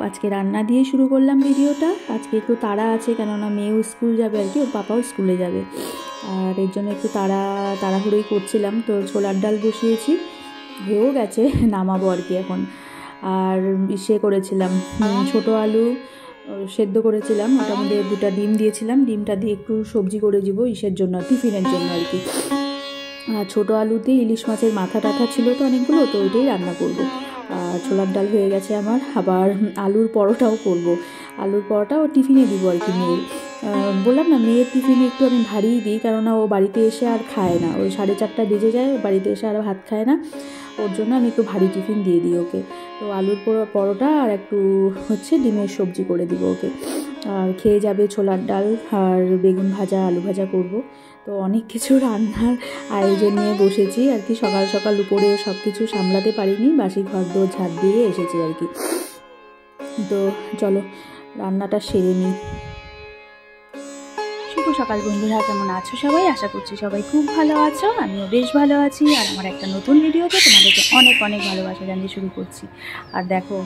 আজকে রান্না দিয়ে শুরু করলাম ভিডিওটা। আজকে একটু তাড়া আছে, কেননা মেয়েও স্কুল যাবে আর কি, ওর পাপাও স্কুলে যাবে, আর এর জন্য একটু তাড়াহুড়োই করছিলাম। তো ছোলার ডাল বসিয়েছি, হয়েও গেছে, নামাবো আর কি এখন। আর করেছিলাম ছোটো আলু সেদ্ধ করেছিলাম, ওটার মধ্যে 2টা ডিম দিয়েছিলাম, ডিমটা দিয়ে একটু সবজি করে দিব জন্য, টিফিনের জন্য আর কি। আর ছোটো আলুতে ইলিশ মাছের মাথা টাথা ছিল তো অনেকগুলো, তো ওইটাই রান্না করব। আর ছোলার ডাল হয়ে গেছে আমার। আবার আলুর পরোটাও করব, আলুর পরোটাও টিফিনে দিব আর কি মেয়ের। বললাম না, মেয়ের টিফিনে একটু আমি ভারীই দিই, কেননা ও বাড়িতে এসে আর খায় না, ওই 4:30 বেজে যায়, বাড়িতে এসে আর ভাত খায় না, ওর জন্য আমি একটু ভারী টিফিন দিয়ে দিই ওকে। তো আলুর পরোটা আর একটু ডিমের সবজি করে দিব ওকে। আর খেয়ে যাবে ছোলার ডাল আর বেগুন ভাজা, আলু ভাজা করব। তো অনেক কিছু রান্নার আয়োজন নিয়ে বসেছি আর কি। সকাল সকাল উপরে সব কিছু সামলাতে পারিনি, বাসি ঘর দোর ঝাড় দিয়ে এসেছি আর কি। তো চলো রান্নাটা সেরে নিই। শুভ সকাল বন্ধুরা, কেমন আছো সবাই? আশা করছি সবাই খুব ভালো আছো, আমিও বেশ ভালো আছি। আর আমার একটা নতুন ভিডিওতে তোমাদেরকে অনেক অনেক ভালোবাসা জানিয়ে শুরু করছি। আর দেখো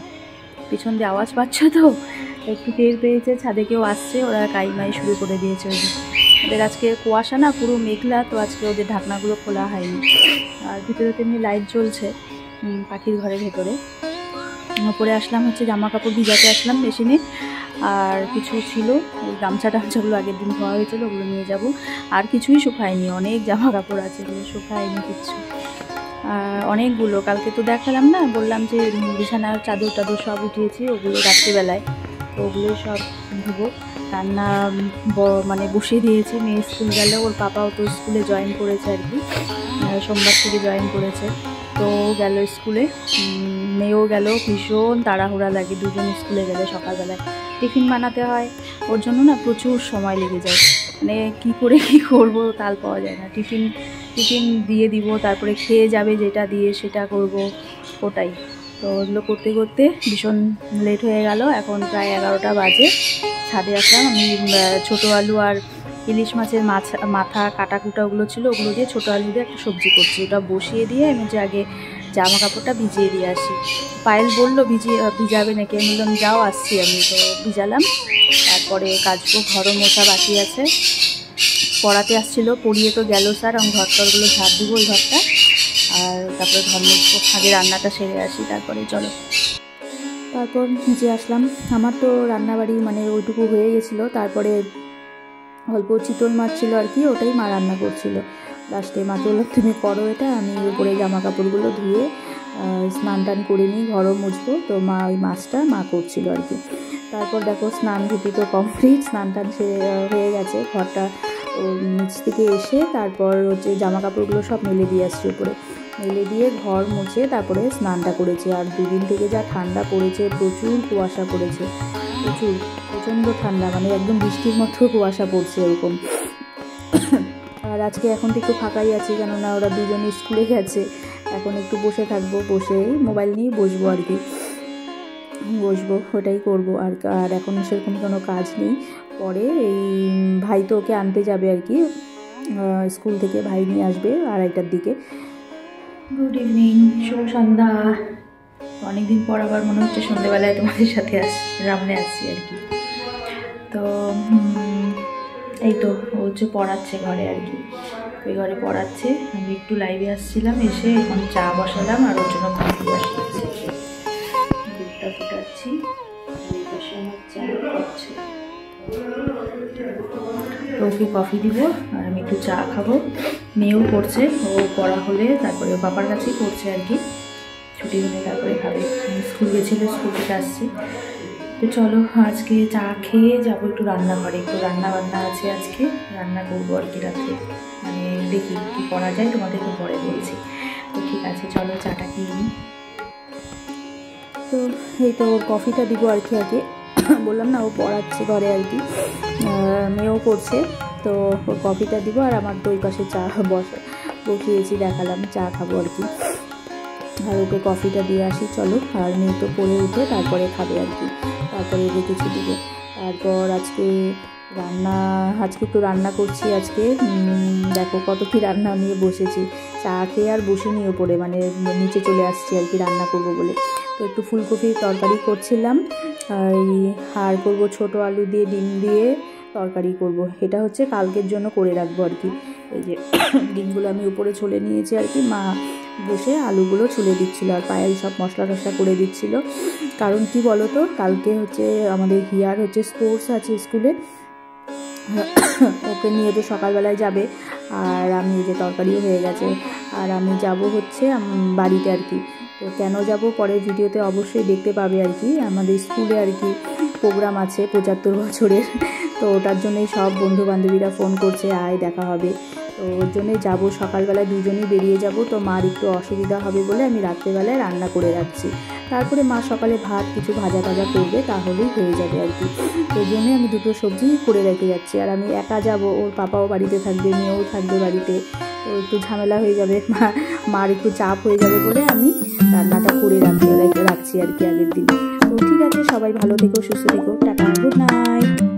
পিছন দিয়ে আওয়াজ পাচ্ছ তো, একটু টের পেয়েছে, ছাদে কেউ আসছে, ওরা কাইমাই শুরু করে দিয়েছে। ওদের আজকে কুয়াশা না, পুরো মেঘলা, তো আজকে ওদের ঢাকনাগুলো খোলা হয়নি। আর ভিতরে তেমনি লাইট জ্বলছে পাখির ঘরের ভেতরে। ওপরে আসলাম জামা কাপড় ভিজাতে আসলাম মেশিনে, আর কিছু ছিল ওই গামছা টামছাগুলো আগের দিন ধোয়া হয়েছিল, ওগুলো নিয়ে যাব। আর কিছুই শুকায়নি, অনেক জামা কাপড় আছে, ওগুলো শুকায়নি কিচ্ছু, অনেকগুলো। কালকে তো দেখালাম না, বললাম যে বিছানার চাদর টাদর সব উঠিয়েছি, ওগুলো রাত্রিবেলায়, তো ওগুলোই সব ধুবো। রান্না মানে বসিয়ে দিয়েছি, মেয়ে স্কুল গেলে, ওর পাপাও তো স্কুলে জয়েন করেছে আর কি, সোমবার থেকে জয়েন করেছে, তো গেল স্কুলে, মেয়েও গেল। ভীষণ তাড়াহুড়া লাগে, দুজন স্কুলে গেলে সকালবেলায় টিফিন বানাতে হয়, ওর জন্য না প্রচুর সময় লেগে যায়, মানে কী করে কী করব তাল পাওয়া যায় না। টিফিন দিয়ে দিব, তারপরে খেয়ে যাবে যেটা দিয়ে সেটা করব, ওটাই। তো ওগুলো করতে করতে ভীষণ লেট হয়ে গেল, এখন প্রায় 11টা বাজে। ছাদে আসলাম, আমি ছোটো আলু আর ইলিশ মাছের মাথা কাটাকুটা ওগুলো ছিল, ওগুলো দিয়ে ছোটো আলু দিয়ে একটা সবজি করছি, ওটা বসিয়ে দিয়ে আমি যে আগে জামা কাপড়টা ভিজিয়ে দিয়ে আসি। পায়েল বললো ভিজাবে নাকি, আমি বললাম যাও আসছি আমি, তো ভিজালাম। তারপরে কাচবো, ঘরও মোছা বাকি আছে, পড়াতে আসছিল, পড়িয়ে তো গেল স্যার, আমি ঘরটরগুলো ঝাড় দিব ওই ঘরটা, আর তারপরে ঘর মুছবো, আগে রান্নাটা সেরে আসি, তারপরে চলো। তারপর নিচে আসলাম, আমার তো রান্নাবাড়ি মানে ওইটুকু হয়ে গেছিলো। তারপরে অল্প চিতল মাছ ছিল আর কি, ওটাই মা রান্না করছিল। লাস্টে মাকে বললাম তুমি করো এটা, আমি উপরে জামা কাপড়গুলো ধুয়ে স্নান টান করে নিই, ঘরও মুছবো। তো মা ওই মাছটা মা করছিল আর কি। তারপর দেখো স্নান ধুতি তো কমপ্লিট, স্নান টান হয়ে গেছে, ঘরটা নিচ থেকে এসে তারপর জামা কাপড়গুলো সব মেলে দিয়ে আসছি উপরে, মেলে দিয়ে ঘর মুছে তারপরে স্নানটা করেছি। আর দুদিন থেকে যা ঠান্ডা পড়েছে, প্রচুর কুয়াশা পড়েছে, প্রচণ্ড ঠান্ডা, মানে একদম বৃষ্টির মতো কুয়াশা পড়ছে এরকম। আর আজকে এখন তো একটু ফাঁকাই আছে, কেননা ওরা দুজনে স্কুলে গেছে, এখন একটু বসে থাকবো, বসে মোবাইল নিয়ে বসবো আর কি, ওটাই করবো। আর এখন সেরকম কোনো কাজ নেই। পরে এই ভাই তো ওকে আনতে যাবে আর কি, স্কুল থেকে ভাই নিয়ে আসবে 2:30টার দিকে। গুড ইভিনিং, শুভ সন্ধ্যা। অনেকদিন পর আবার মনে হচ্ছে সন্ধ্যেবেলায় তোমাদের সাথে সামনে আসছি আর কি। তো এই তো ও পড়াচ্ছে ঘরে আর কি, ওই ঘরে পড়াচ্ছে, আমি একটু লাইভে আসছিলাম, এসে এখন চা বসালাম, আর ওর জন্য কফি বসিয়েছি, দুধটা ফুটাচ্ছি, এই পাশে আমার চা হচ্ছে, ওকে কফি দিব আর আমি একটু চা খাবো। মেয়েও পড়ছে, ও পড়া হলে তারপরে ও বাবার কাছেই পড়ছে আর কি, ছুটি হলে তারপরে খাবে, স্কুল গেছিলো, স্কুল থেকে আসছে। তো চলো আজকে চা খেয়ে যাবো একটু রান্নাঘরে, একটু রান্না বান্না আছে, আজকে রান্না করবো আর কি রাত্রে, মানে দেখি কী করা যায়, তোমাদেরকে পরে বলছি। তো ঠিক আছে, চলো চাটা খেয়ে নিই। তো এই তো ওর কফিটা দিব আর কি আগে, বললাম না ও পড়াচ্ছে ঘরে আর কি, মেয়েও পড়ছে, তো ওর কফিটা দিব, আর আমার তো ওই পাশে চা বসিয়েছি, দেখালাম চা খাবো আর কি, আর ওকে কফিটা দিয়ে আসি চলো। আর মেয়ে তো পড়ে উঠে তারপরে খাবে আর কি, তারপরে ওকে কিছু দিব। তারপর আজকে একটু রান্না করছি আজকে, দেখো কত কি রান্না নিয়ে বসেছি, চা খেয়ে আর বসিনি ওপরে, মানে নিচে চলে আসছি আর কি রান্না করবো বলে। তো একটু ফুলকপির তরকারি করছিলাম, আর করবো ছোটো আলু দিয়ে ডিম দিয়ে তরকারি করব। এটা হচ্ছে কালকের জন্য করে রাখবো আর কি। এই যে ডিমগুলো আমি উপরে ছুলে নিয়েছি আর কি, মা বসে আলুগুলো ছুলে দিচ্ছিল আর পায়েল সব মশলা টশলা করে দিচ্ছিল। কারণ কি বলো তো, কালকে হচ্ছে আমাদের হিয়ার হচ্ছে স্পোর্টস আছে স্কুলে, ওকে নিয়ে তো সকালবেলায় যাবে। আর আমি যে তরকারিও হয়ে গেছে, আর আমি যাব হচ্ছে বাড়িতে আর কি। তো কেন যাব পরের ভিডিওতে অবশ্যই দেখতে পাবে আর কি। আমাদের স্কুলে আর কি প্রোগ্রাম আছে 75 বছরের, তো ওটার জন্যই সব বন্ধু বান্ধবীরা ফোন করছে আয় দেখা হবে। তো ওর জন্যই যাবো, সকালবেলায় দুজনেই বেরিয়ে যাব। তো মার একটু অসুবিধা হবে বলে আমি রাত্রেবেলায় রান্না করে রাখছি, তারপরে মা সকালে ভাত কিছু ভাজা টাজা করবে, তাহলেই হয়ে যাবে আর কি। ওই জন্যই আমি দুটো সবজি করে রেখে যাচ্ছি। আর আমি একা যাব, ওর পাপাও বাড়িতে থাকবে, মেয়েও থাকবে বাড়িতে, তো একটু ঝামেলা হয়ে যাবে, মার একটু চাপ হয়ে যাবে বলে আমি রান্নাটা করে রাখছি আর কি আগের দিন। তো ঠিক আছে, সবাই ভালো থেকো, সুস্থ থেকো, টাটা, গুড নাইট।